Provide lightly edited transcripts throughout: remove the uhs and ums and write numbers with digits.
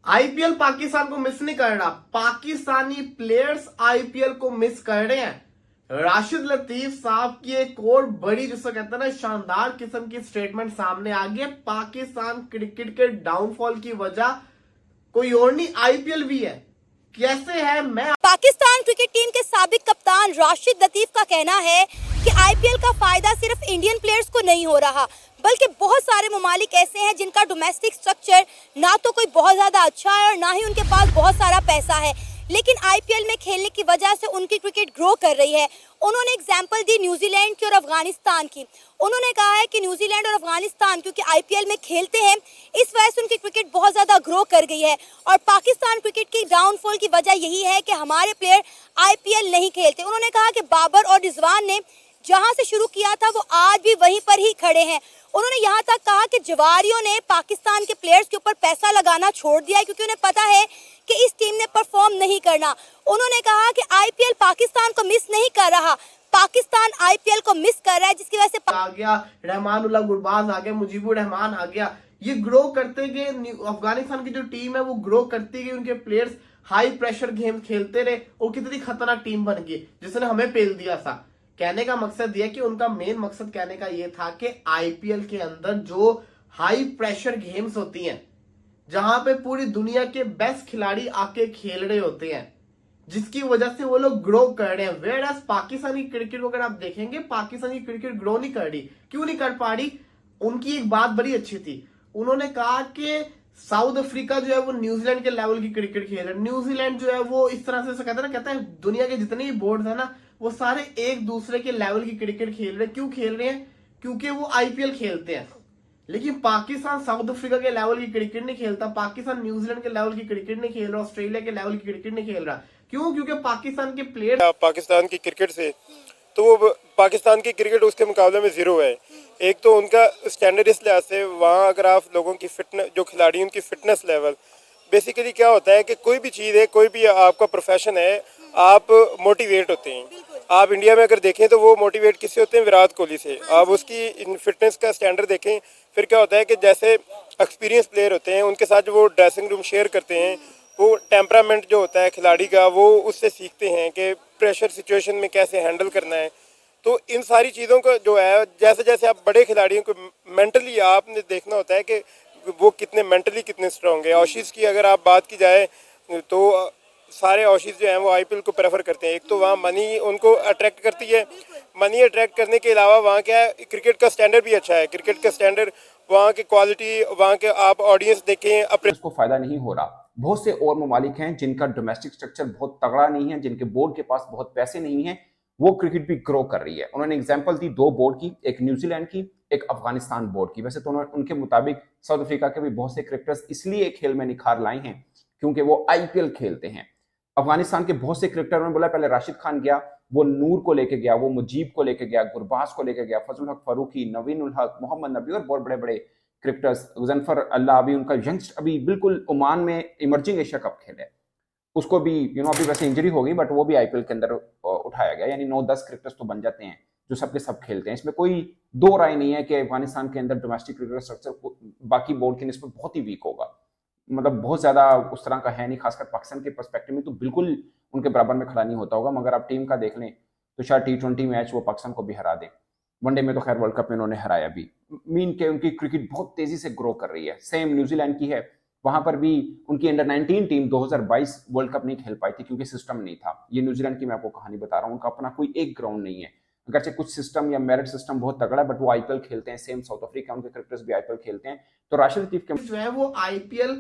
IPL Pakistan को miss नहीं कर रहा, पाकिस्तानी प्लेयर्स आईपीएल को मिस कर रहे हैं। राशिद लतीफ साहब की एक और बड़ी, जिसको कहते हैं ना, शानदार किस्म की स्टेटमेंट सामने आ गई है। पाकिस्तान क्रिकेट के डाउनफॉल की वजह कोई और नहीं, आईपीएल भी है। कैसे है? मैं पाकिस्तान क्रिकेट टीम के साबिक कप्तान राशिद लतीफ का कहना है कि आईपीएल का फायदा सिर्फ इंडियन प्लेयर्स को नहीं हो रहा, बल्कि बहुत सारे ममालिक ऐसे हैं जिनका डोमेस्टिक स्ट्रक्चर ना तो कोई बहुत ज्यादा अच्छा है और ना ही उनके पास बहुत सारा पैसा है, लेकिन आईपीएल में खेलने की वजह से उनकी क्रिकेट ग्रो कर रही है। उन्होंने एग्जाम्पल दी न्यूजीलैंड की और अफगानिस्तान की। उन्होंने कहा है कि न्यूजीलैंड और अफगानिस्तान क्योंकि आईपीएल में खेलते हैं, इस वजह से उनकी क्रिकेट बहुत ज़्यादा ग्रो कर गई है। और पाकिस्तान क्रिकेट की डाउनफॉल की वजह यही है कि हमारे प्लेयर आईपीएल नहीं खेलते। उन्होंने कहा कि बाबर और रिजवान ने जहां से शुरू किया था वो आज भी वहीं पर ही खड़े हैं। उन्होंने यहाँ तक कहा कि जवारियों ने पाकिस्तान के प्लेयर्स के ऊपर पैसा लगाना छोड़ दिया है क्योंकि उन्हें पता है कि इस टीम ने परफॉर्म नहीं करना। उन्होंने कहा कि आईपीएल पाकिस्तान को मिस नहीं कर रहा, पाकिस्तान आईपीएल को मिस कर रहा है, जिसकी वजह से आ गया रहमानुल्लाह गुरबाज, आ गया मुजीबुर रहमान, आ गया। ये ग्रो करते गए। अफगानिस्तान की जो टीम है वो ग्रो करती गई, उनके प्लेयर्स हाई प्रेशर गेम खेलते रहे और कितनी खतरनाक टीम बन गई जिसने हमें पेल दिया था। कहने का मकसद यह कि उनका मेन मकसद कहने का यह था कि आईपीएल के अंदर जो हाई प्रेशर गेम्स होती हैं, जहां पे पूरी दुनिया के बेस्ट खिलाड़ी आके खेल रहे होते हैं, जिसकी वजह से वो लोग ग्रो कर रहे हैं। वेयर एज पाकिस्तानी क्रिकेट को अगर आप देखेंगे, पाकिस्तानी क्रिकेट ग्रो नहीं कर रही। क्यों नहीं कर पा रही? उनकी एक बात बड़ी अच्छी थी, उन्होंने कहा कि साउथ अफ्रीका जो है वो न्यूजीलैंड के लेवल की क्रिकेट खेल रहा है। न्यूजीलैंड जो है वो इस तरह से कहता है दुनिया के जितने भी बोर्ड है ना, वो सारे एक दूसरे के लेवल की क्रिकेट खेल रहे हैं। क्यों खेल रहे हैं? क्योंकि वो आईपीएल खेलते हैं। लेकिन पाकिस्तान साउथ अफ्रीका के लेवल की क्रिकेट नहीं खेलता, पाकिस्तान न्यूजीलैंड के लेवल की क्रिकेट नहीं खेल रहा, ऑस्ट्रेलिया के लेवल की क्रिकेट नहीं खेल रहा। क्यों? क्योंकि पाकिस्तान के प्लेयर पाकिस्तान की क्रिकेट से, तो वो पाकिस्तान की क्रिकेट उसके मुकाबले में जीरो है। एक तो उनका स्टैंडर्ड इस लिहाज से, वहाँ अगर आप लोगों की फिटनेस, जो खिलाड़ी उनकी फिटनेस लेवल, बेसिकली क्या होता है कि कोई भी चीज़ है, कोई भी आपका प्रोफेशन है, आप मोटिवेट होते हैं। आप इंडिया में अगर देखें तो वो मोटिवेट किससे होते हैं? विराट कोहली से। आप उसकी फिटनेस का स्टैंडर्ड देखें, फिर क्या होता है कि जैसे एक्सपीरियंस प्लेयर होते हैं उनके साथ जो वो ड्रेसिंग रूम शेयर करते हैं, वो टेम्परामेंट जो होता है खिलाड़ी का, वो उससे सीखते हैं कि प्रेशर सिचुएशन में कैसे हैंडल करना है। तो इन सारी चीज़ों का जो है, जैसे जैसे आप बड़े खिलाड़ियों को मेंटली आपने देखना होता है कि वो कितने मेंटली कितने स्ट्रॉन्ग है। ऑशीज़ की अगर आप बात की जाए तो सारे ऑशीज़ जो हैं वो आईपीएल को प्रेफर करते हैं। एक तो वहाँ मनी उनको अट्रैक्ट करती है, मनी अट्रैक्ट करने के अलावा वहाँ क्या है, क्रिकेट का स्टैंडर्ड भी अच्छा है। क्रिकेट का स्टैंडर्ड, वहाँ की क्वालिटी, वहाँ के आप ऑडियंस देखें, अपने उसको फायदा नहीं हो रहा। बहुत से और ममालिक हैं जिनका डोमेस्टिक स्ट्रक्चर बहुत तगड़ा नहीं है, जिनके बोर्ड के पास बहुत पैसे नहीं है, वो क्रिकेट भी ग्रो कर रही है। उन्होंने एग्जांपल दी दो बोर्ड की, एक न्यूजीलैंड की, एक अफगानिस्तान बोर्ड की। वैसे तो उनके मुताबिक साउथ अफ्रीका के भी बहुत से क्रिकेटर्स इसलिए खेल में निखार लाए हैं क्योंकि वो आईपीएल खेलते हैं। अफगानिस्तान के बहुत से क्रिकेटर, उन्होंने बोला पहले राशिद खान गया, वो नूर को लेके गया, वो मुजीब को लेके गया, गुरबाज को लेके गया, फजल हक फारूकी, नवीन उल हक, मोहम्मद नबी और बहुत बड़े बड़े क्रिकेटर्स, जनफर अल्लाह, अभी उनका यंगस्ट अभी बिल्कुल ओमान में इमर्जिंग एशिया कप खेले, उसको भी अभी वैसे इंजरी हो गई बट वो भी आईपीएल के अंदर उठाया गया। यानी 9-10 क्रिकेटर्स तो बन जाते हैं जो सबके सब खेलते हैं। इसमें कोई दो राय नहीं है कि अफगानिस्तान के अंदर डोमेस्टिक क्रिकेट स्ट्रक्चर बाकी बोर्ड की निस्बत बहुत ही वीक होगा, मतलब बहुत ज्यादा उस तरह का है नहीं। खासकर पाकिस्तान के पर्सपेक्टिव में तो बिल्कुल उनके बराबर में खड़ा नहीं होता होगा। मगर आप टीम का देख लें तो शायद T20 मैच वो पाकिस्तान को भी हरा दे। वनडे में तो खैर वर्ल्ड कप में उन्होंने हराया भी। मीन के उनकी क्रिकेट बहुत तेजी से ग्रो कर रही है। सेम न्यूजीलैंड की है, वहां पर भी उनकी अंडर 19 टीम 2022 वर्ल्ड कप नहीं खेल पाई थी क्योंकि सिस्टम नहीं था। ये न्यूजीलैंड की मैं आपको कहानी बता रहा हूँ, उनका अपना कोई एक ग्राउंड नहीं है। अगरचे कुछ सिस्टम या मेरिट सिस्टम बहुत तगड़ा है बट वो आईपीएल खेलते हैं। सेम साउथ अफ्रीका, उनके क्रिकेटर्स भी आईपीएल खेलते हैं। तो राशिद लतीफ के जो है वो आईपीएल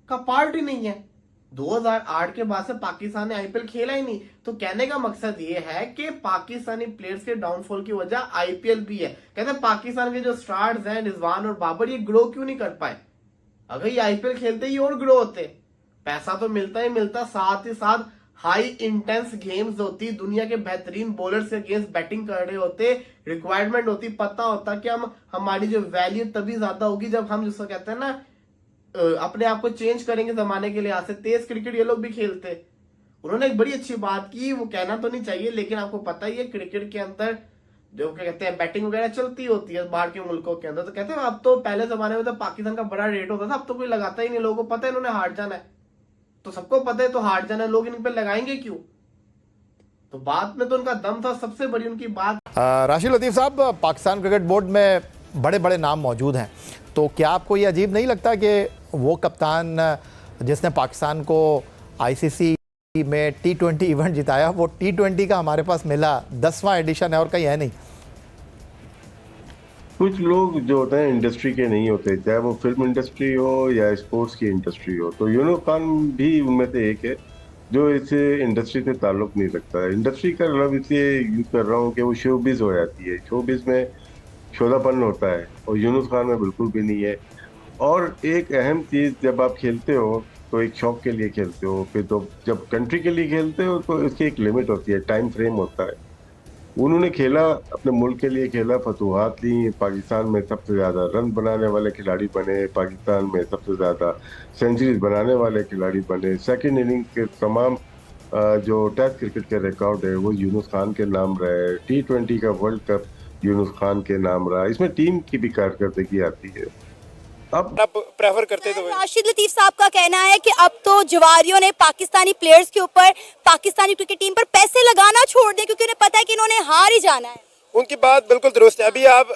का पार्ट ही नहीं है। 2008 के बाद से पाकिस्तान ने आईपीएल खेला ही नहीं। तो कहने का मकसद ये है कि पाकिस्तानी प्लेयर्स के डाउनफॉल की वजह आईपीएल भी है। कहते हैं पाकिस्तान के जो स्टार्स हैं, रिजवान और बाबर, ये ग्रो क्यों नहीं कर पाए? अगर ये आईपीएल खेलते ही और ग्रो होते, पैसा तो मिलता ही मिलता, साथ ही साथ हाई इंटेंस गेम्स होती, दुनिया के बेहतरीन बॉलर्स के अगेंस्ट बैटिंग कर रहे होते, रिक्वायरमेंट होती, पता होता कि हमारी जो वैल्यू तभी ज्यादा होगी जब हम जिसको कहते हैं ना अपने आप को चेंज करेंगे जमाने के लिहाज से। तेज क्रिकेट ये लोग भी खेलते। उन्होंने एक बड़ी अच्छी बात की, वो कहना तो नहीं चाहिए लेकिन आपको पता ही है क्रिकेट के अंदर जो क्या कहते हैं बैटिंग वगैरह चलती होती है बाहर के मुल्कों के अंदर, तो कहते हैं अब तो पहले जमाने में तो पाकिस्तान का बड़ा रेट होता था, अब तो कोई लगाता ही नहीं, लोगों को पता है इन्होंने हार जाना है, तो सबको पता है तो हार जाना है, लोग इन पे लगाएंगे क्यों? तो बात में तो उनका दम था, सबसे बड़ी उनकी बात। राशिद लतीफ़ साहब, पाकिस्तान क्रिकेट बोर्ड में बड़े बड़े नाम मौजूद हैं, तो क्या आपको ये अजीब नहीं लगता कि वो कप्तान जिसने पाकिस्तान को आईसीसी में T20 इवेंट जिताया, वो T20 का हमारे पास मिला 10वां एडिशन है और कहीं है नहीं? कुछ लोग जो होते हैं इंडस्ट्री के नहीं होते, चाहे वो फिल्म इंडस्ट्री हो या स्पोर्ट्स की इंडस्ट्री हो, तो यूनुस खान भी उनमें से एक है जो इस इंडस्ट्री से ताल्लुक नहीं रखता है। इंडस्ट्री का लफ्ज़ इसलिए यूज कर रहा हूँ कि वो शोबिज़ हो जाती है, शोबिज़ में शोधापन होता है और यूनुस खान में बिल्कुल भी नहीं है। और एक अहम चीज़, जब आप खेलते हो तो एक शौक के लिए खेलते हो, फिर तो जब कंट्री के लिए खेलते हो तो इसकी एक लिमिट होती है, टाइम फ्रेम होता है। उन्होंने खेला, अपने मुल्क के लिए खेला, फतूहात ली, पाकिस्तान में सबसे ज़्यादा रन बनाने वाले खिलाड़ी बने, पाकिस्तान में सबसे ज़्यादा सेंचुरीज बनाने वाले खिलाड़ी बने। सेकंड इनिंग के तमाम जो टेस्ट क्रिकेट के रिकॉर्ड है वो यूनुस खान के नाम रहे। T20 का वर्ल्ड कप यूनुस खान के नाम रहा। इसमें टीम की भी कारकर्दगी आती है। अब आप प्रेफर करते तो राशिद लतीफ साहब का कहना है कि अब तो जुआरियों ने पाकिस्तानी प्लेयर्स के ऊपर, पाकिस्तानी क्रिकेट टीम पर पैसे लगाना छोड़ दिए, क्योंकि उन्हें पता है कि इन्होंने हार ही जाना है। उनकी बात बिल्कुल दुरुस्त है। अभी आप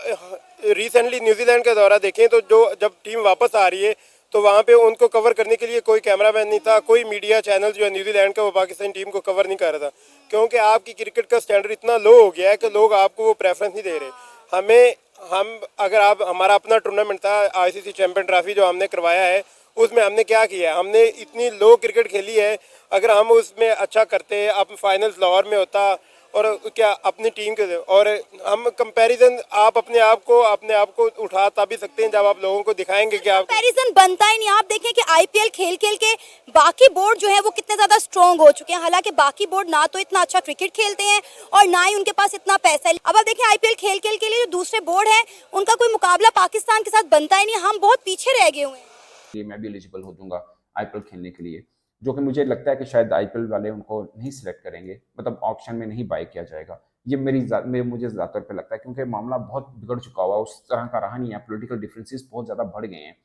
रिसेंटली न्यूजीलैंड का दौरा देखें तो जो जब टीम वापस आ रही है तो वहाँ पे उनको कवर करने के लिए कोई कैमरामैन नहीं था, कोई मीडिया चैनल जो है न्यूजीलैंड का वो पाकिस्तानी टीम को कवर नहीं कर रहा था, क्योंकि आपकी क्रिकेट का स्टैंडर्ड इतना लो हो गया है कि लोग आपको वो प्रेफरेंस नहीं दे रहे। हम अगर आप हमारा अपना टूर्नामेंट था आईसीसी चैंपियन ट्रॉफी जो हमने करवाया है, उसमें हमने क्या किया, हमने इतनी लो क्रिकेट खेली है। अगर हम उसमें अच्छा करते, अब फाइनल्स लाहौर में होता और क्या अपनी टीम के, और हम कंपैरिजन आप अपने आप को उठा तभी सकते हैं जब आप लोगों को दिखाएंगे कि आप कंपैरिजन बनता ही नहीं। आप देखें कि आईपीएल खेल के बाकी बोर्ड जो है वो कितने ज्यादा स्ट्रॉन्ग हो चुके हैं, हालांकि बाकी बोर्ड ना तो इतना अच्छा क्रिकेट खेलते हैं और ना ही उनके पास इतना पैसा है। अब आप देखें आईपीएल खेल के लिए जो दूसरे बोर्ड है उनका कोई मुकाबला पाकिस्तान के साथ बनता ही नहीं। हम बहुत पीछे रह गए हुए हैं। मैं भी एलिजिबल हो जाऊंगा आईपीएल खेलने के लिए, जो कि मुझे लगता है कि शायद आईपीएल वाले उनको नहीं सिलेक्ट करेंगे, मतलब ऑप्शन में नहीं बाय किया जाएगा। ये मुझे ज़्यादातर पे लगता है, क्योंकि मामला बहुत बिगड़ चुका हुआ, उस तरह का रहा नहीं है, पॉलिटिकल डिफरेंसेस बहुत ज़्यादा बढ़ गए हैं।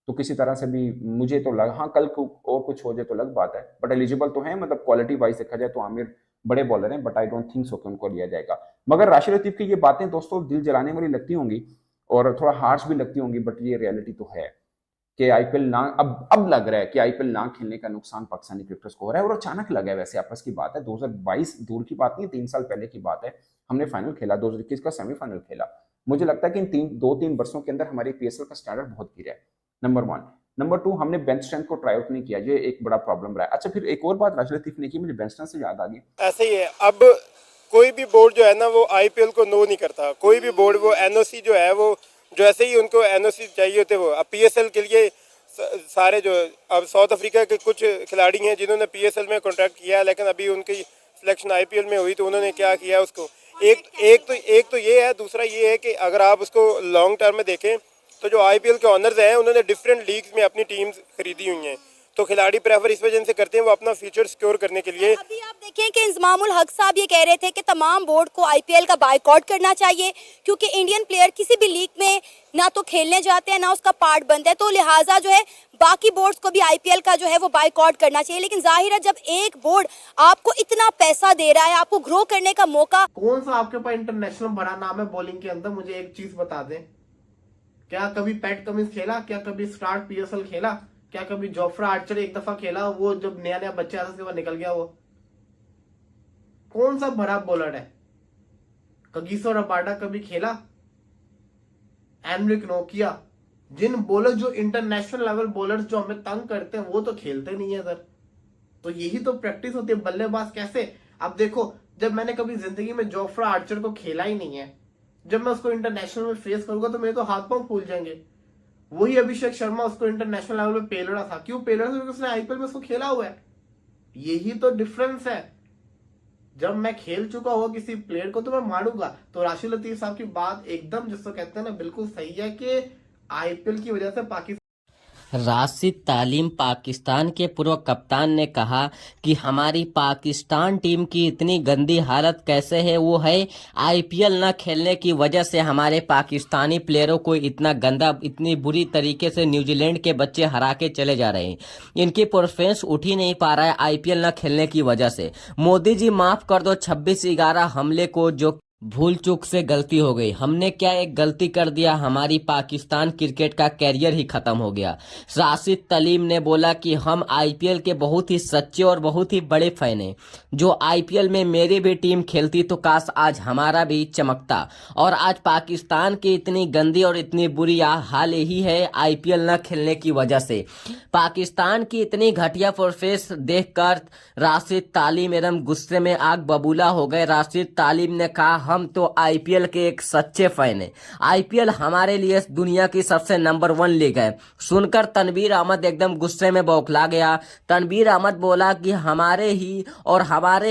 तो किसी तरह से भी मुझे तो लगा, हाँ कल को और कुछ हो जाए तो अलग बात है, बट एलिजिबल तो है, मतलब क्वालिटी वाइज देखा जाए तो आमिर बड़े बॉलर हैं, but I don't think so कि उनको लिया जाएगा। मगर राशिद लतीफ़ की ये बातें दोस्तों दिल जलाने वाली लगती होंगी और थोड़ा हार्श भी लगती होंगी, बट ये रियलिटी तो है कि आईपीएल ना अब लग रहा है कि आईपीएल ना खेलने का नुकसान पाकिस्तानी क्रिकेटर्स को हो रहा है, और अचानक लगा है। वैसे आपस की बात है, 2022 दूर की बात नहीं, 3 साल पहले की बात है। हमने फाइनल खेला, 2021 का सेमीफाइनल खेला। मुझे लगता है कि इन 2-3 वर्षों के अंदर हमारी पीएसएल का स्टैंडर्ड बहुत गिरा है, नंबर 1। नंबर 2, हमने बेंच स्ट्रेंथ को ट्राई आउट नहीं किया, ये एक बड़ा प्रॉब्लम रहा है। अच्छा, फिर एक और बात राशिद लतीफ़ ने की, मुझे बेंच स्ट्रेंथ से याद आ गई। ऐसे ही है। अब कोई भी बोर्ड जो है ना वो आईपीएल को नो नहीं करता, कोई भी बोर्ड वो एनओसी जो है वो जैसे ही उनको एनओसी चाहिए होते वो, अब पीएसएल के लिए सारे जो अब साउथ अफ्रीका के कुछ खिलाड़ी हैं जिन्होंने पीएसएल में कॉन्ट्रैक्ट किया है, लेकिन अभी उनकी सिलेक्शन आईपीएल में हुई, तो उन्होंने क्या किया उसको, एक तो ये है। दूसरा ये है कि अगर आप उसको लॉन्ग टर्म में देखें तो जो आईपीएल के ऑनर्स हैं उन्होंने डिफरेंट लीग्स में अपनी टीम्स खरीदी हुई हैं, तो खिलाड़ी प्रेफर इस वजह से करते हैं वो अपना फ्यूचर सिक्योर करने के लिए। अभी आप देखें कि इंजमामुल हक साहब ये कह रहे थे कि तमाम बोर्ड को आईपीएल का बायकॉट करना चाहिए, क्योंकि इंडियन प्लेयर किसी भी लीग में ना तो खेलने जाते हैं ना उसका पार्ट बनता है, तो लिहाजा जो है बाकी बोर्ड्स को भी आईपीएल का जो है वो बायकॉट करना चाहिए। लेकिन जाहिर है जब एक बोर्ड आपको इतना पैसा दे रहा है, आपको ग्रो करने का मौका, कौन सा आपके पास इंटरनेशनल बड़ा नाम है बॉलिंग के अंदर? मुझे एक चीज बता दें, क्या कभी पैट कमिंस खेला? क्या कभी स्टार्ट पीएसएल खेला? क्या कभी जोफ्रा आर्चर एक दफा खेला? वो जब नया बच्चा था उसके बाद निकल गया। वो कौन सा बड़ा बॉलर है? कगिसो रबाडा कभी खेला? एनरिक नोकिया, जिन बॉलर जो इंटरनेशनल लेवल बॉलर्स जो हमें तंग करते हैं वो तो खेलते नहीं है सर। तो यही तो प्रैक्टिस होती है बल्लेबाज कैसे। अब देखो, जब मैंने कभी जिंदगी में जोफ्रा आर्चर को खेला ही नहीं है, जब मैं उसको इंटरनेशनल में फेस करूंगा तो मेरे तो हाथ पांव फूल जाएंगे। वही अभिषेक शर्मा उसको इंटरनेशनल लेवल पे पेलड़ा था। क्यों पेलड़ा था? क्योंकि उसने आईपीएल में उसको खेला हुआ है। यही तो डिफरेंस है। जब मैं खेल चुका हुआ किसी प्लेयर को तो मैं मानूंगा। तो राशिद लतीफ साहब की बात एकदम जिसको कहते हैं ना बिल्कुल सही है कि आईपीएल की वजह से पाकिस्तान राशिद तालीम पाकिस्तान के पूर्व कप्तान ने कहा कि हमारी पाकिस्तान टीम की इतनी गंदी हालत कैसे है, वो है आईपीएल न खेलने की वजह से हमारे पाकिस्तानी प्लेयरों को इतना गंदा, इतनी बुरी तरीके से न्यूजीलैंड के बच्चे हरा के चले जा रहे हैं। इनकी परफॉर्मेंस उठ ही नहीं पा रहा है आईपीएल न खेलने की वजह से। मोदी जी माफ कर दो 26/11 हमले को, जो भूल चूक से गलती हो गई। हमने क्या एक गलती कर दिया, हमारी पाकिस्तान क्रिकेट का कैरियर ही खत्म हो गया। राशिद तलीम ने बोला कि हम आईपीएल के बहुत ही सच्चे और बहुत ही बड़े फैन हैं। जो आईपीएल में मेरी भी टीम खेलती तो काश आज हमारा भी चमकता। और आज पाकिस्तान की इतनी गंदी और इतनी बुरी हाल यही है आईपीएल न खेलने की वजह से। पाकिस्तान की इतनी घटिया परफॉर्मेंस देखकर राशिद तालीम एकदम गुस्से में आग बबूला हो गए। राशिद तालीम ने कहा हम तो आईपीएल के एक सच्चे फैन हैं। आईपीएल हमारे लिए दुनिया की सबसे नंबर 1 लीग है। सुनकर तनवीर अहमद एकदम गुस्से में बौखला गया। तनवीर अहमद बोला कि हमारे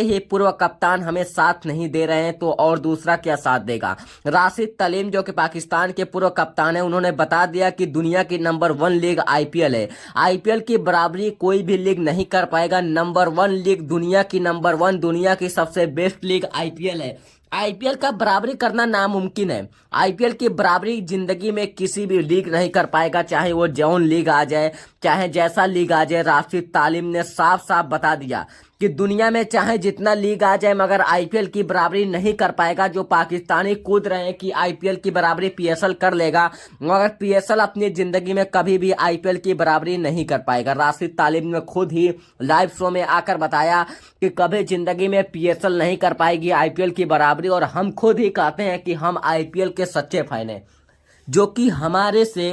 ही पूर्व कप्तान हमें साथ नहीं दे रहे हैं तो और दूसरा क्या साथ देगा। राशिद तलीम जो कि पाकिस्तान के पूर्व कप्तान है, उन्होंने बता दिया कि दुनिया की नंबर 1 लीग आईपीएल है। आईपीएल की बराबरी कोई भी लीग नहीं कर पाएगा। नंबर 1 लीग, दुनिया की नंबर 1, दुनिया की सबसे बेस्ट लीग आईपीएल है। आईपीएल का बराबरी करना नामुमकिन है। आईपीएल की बराबरी जिंदगी में किसी भी लीग नहीं कर पाएगा, चाहे वो जौन लीग आ जाए, चाहे जैसा लीग आ जाए। राशिद तालीम ने साफ साफ बता दिया कि दुनिया में चाहे जितना लीग आ जाए मगर आईपीएल की बराबरी नहीं कर पाएगा। जो पाकिस्तानी कूद रहे हैं कि आईपीएल की बराबरी पीएसएल कर लेगा, मगर पीएसएल अपनी जिंदगी में कभी भी आईपीएल की बराबरी नहीं कर पाएगा। राशिद तालीम ने खुद ही लाइव शो में आकर बताया कि कभी जिंदगी में पीएसएल नहीं कर पाएगी आईपीएल की बराबरी। और हम खुद ही कहते हैं कि हम आईपीएल के सच्चे फैन हैं। जो कि हमारे से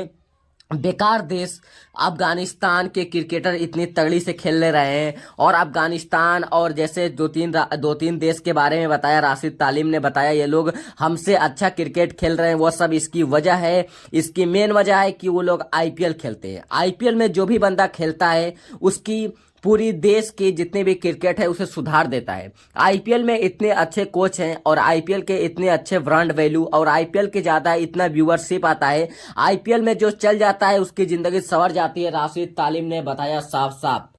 बेकार देश अफगानिस्तान के क्रिकेटर इतनी तगड़ी से खेल ले रहे हैं। और अफगानिस्तान और जैसे दो तीन देश के बारे में बताया राशिद तालीम ने, बताया ये लोग हमसे अच्छा क्रिकेट खेल रहे हैं। वो सब इसकी वजह है, इसकी मेन वजह है कि वो लोग आईपीएल खेलते हैं। आईपीएल में जो भी बंदा खेलता है उसकी पूरी देश की जितने भी क्रिकेट है उसे सुधार देता है। आईपीएल में इतने अच्छे कोच हैं और आईपीएल के इतने अच्छे ब्रांड वैल्यू और आईपीएल के ज़्यादा इतना व्यूअरशिप आता है। आईपीएल में जो चल जाता है उसकी ज़िंदगी संवर जाती है। राशिद तालीम ने बताया साफ साफ।